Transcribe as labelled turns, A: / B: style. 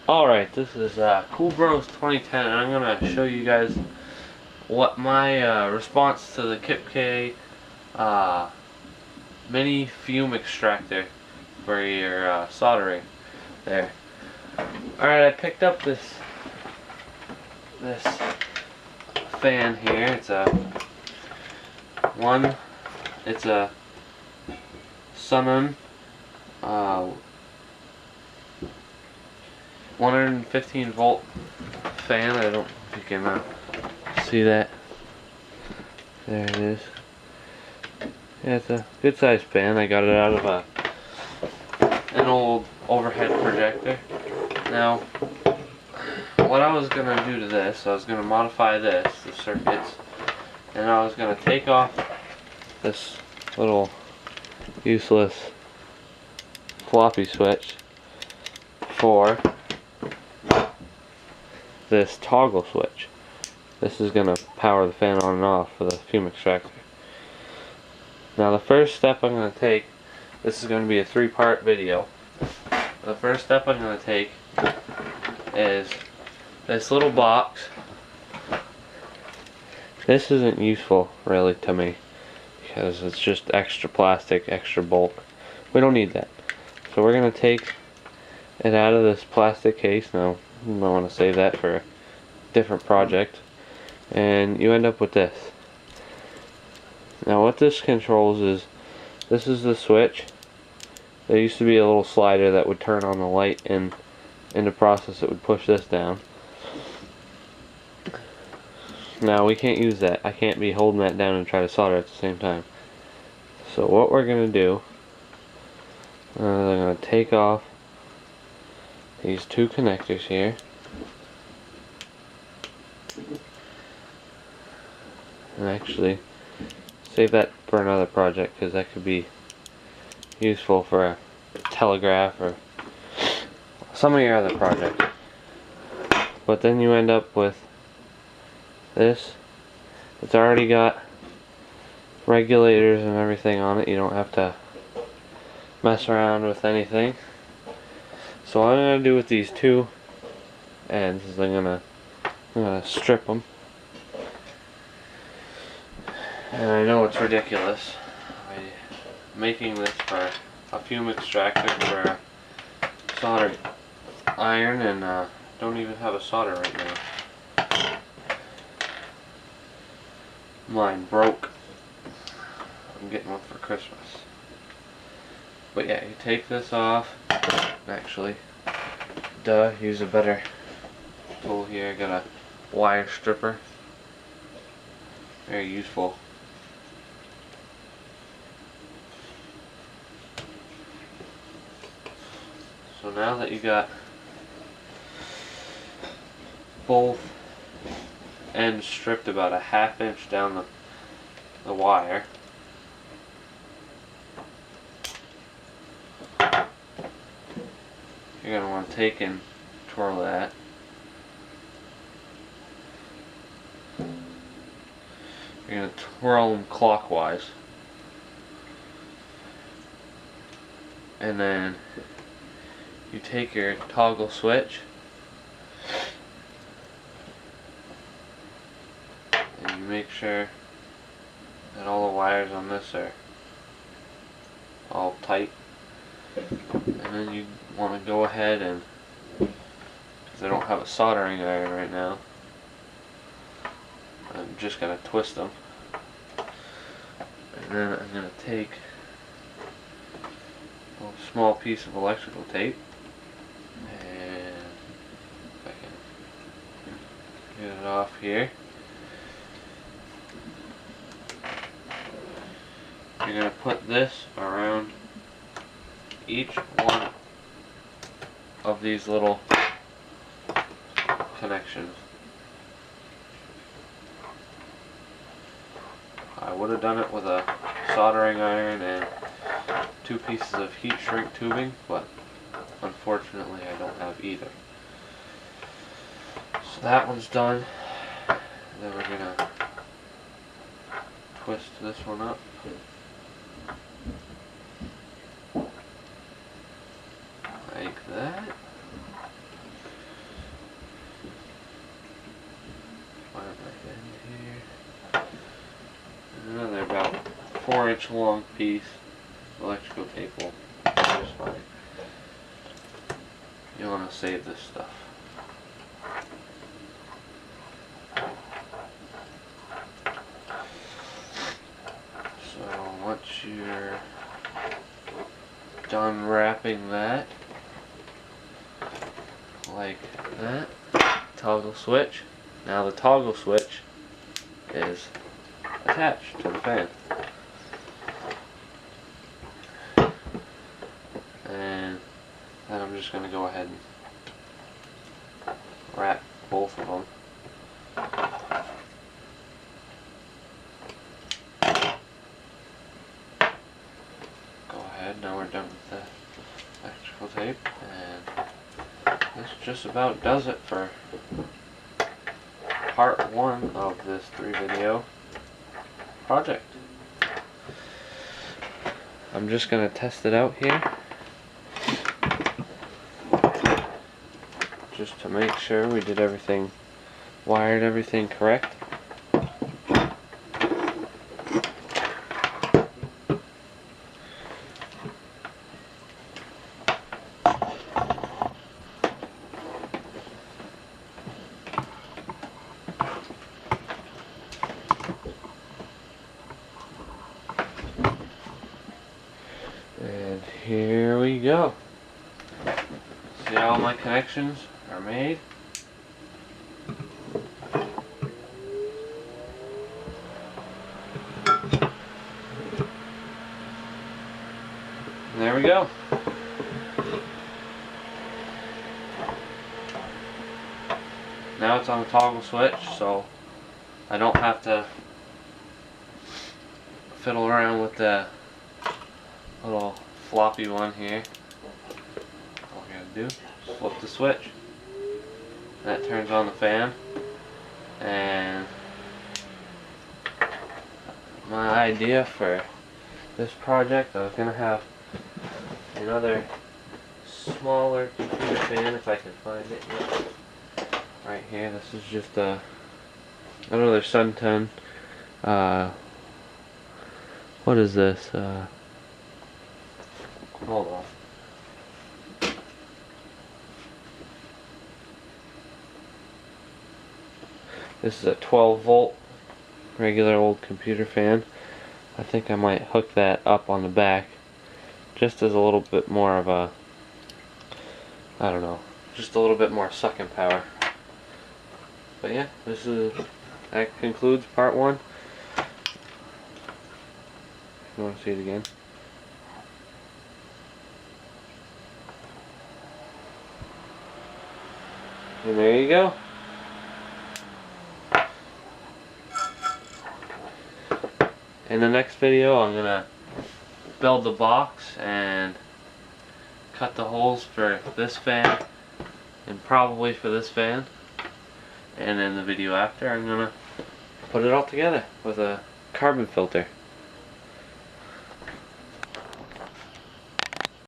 A: Alright, this is Cool Bros 2010, and I'm going to show you guys what my response to the Kipkay uh, mini fume extractor for your soldering there. Alright, I picked up this fan here. It's a Sunon 115 volt fan. I don't know if you can see that. There it is. Yeah, it's a good sized fan. I got it out of an old overhead projector. Now, what I was going to do to this, I was going to modify the circuits, and I was going to take off this little useless floppy switch for this toggle switch. This is going to power the fan on and off for the fume extractor. Now the first step I'm going to take, this is going to be a 3-part video. The first step I'm going to take is this little box. This isn't useful really to me because it's just extra plastic, extra bulk. We don't need that. So we're going to take it out of this plastic case. Now you might want to save that for a different project, and you end up with this. Now what this controls is, this is the switch. There used to be a little slider that would turn on the light, and in the process it would push this down. Now we can't use that. I can't be holding that down and try to solder at the same time. So what we're going to do, I'm going to take off these 2 connectors here. And actually save that for another project, because that could be useful for a telegraph or some of your other projects. But then you end up with this. It's already got regulators and everything on it. You don't have to mess around with anything. So what I'm going to do with these 2 ends is I'm going to strip them. And I know it's ridiculous making this for a fume extractor for a soldering iron, and don't even have a solder right now. Mine broke. I'm getting one for Christmas. But yeah, you take this off. Actually, use a better tool here. I got a wire stripper. Very useful. So now that you got both ends stripped about a 1/2 inch down the wire, you're going to want to take and twirl that. You're going to twirl them clockwise, and then you take your toggle switch and you make sure that all the wires on this are all tight, and then you want to go ahead and, because I don't have a soldering iron right now, I'm just going to twist them, and then I'm going to take a small piece of electrical tape, and if I can get it off here, you're going to put this around each one of these little connections. I would have done it with a soldering iron and 2 pieces of heat shrink tubing, but unfortunately I don't have either. So that one's done. And then we're gonna twist this one up. Like that. 4-inch long piece. Electrical tape will be just fine. You want to save this stuff. So once you're done wrapping that, like that, toggle switch. Now the toggle switch is attached to the fan. And then I'm just going to go ahead and wrap both of them. Go ahead, now we're done with the electrical tape, and this just about does it for part 1 of this 3-video project. I'm just going to test it out here, just to make sure we did everything, wired everything correct. And here we go. See how all my connections are made? And there we go. Now it's on the toggle switch, so I don't have to fiddle around with the little floppy one here. All you gotta do is flip the switch. That turns on the fan. And my idea for this project, I was gonna have another smaller computer fan if I can find it. Right here, this is just another Sunton. What is this? Hold on. This is a 12-volt regular old computer fan. I think I might hook that up on the back just as a little bit more of a, I don't know, just a little bit more sucking power. But yeah, that concludes part 1. You want to see it again? And there you go. In the next video, I'm gonna build the box and cut the holes for this fan and probably for this fan. And in the video after, I'm gonna put it all together with a carbon filter.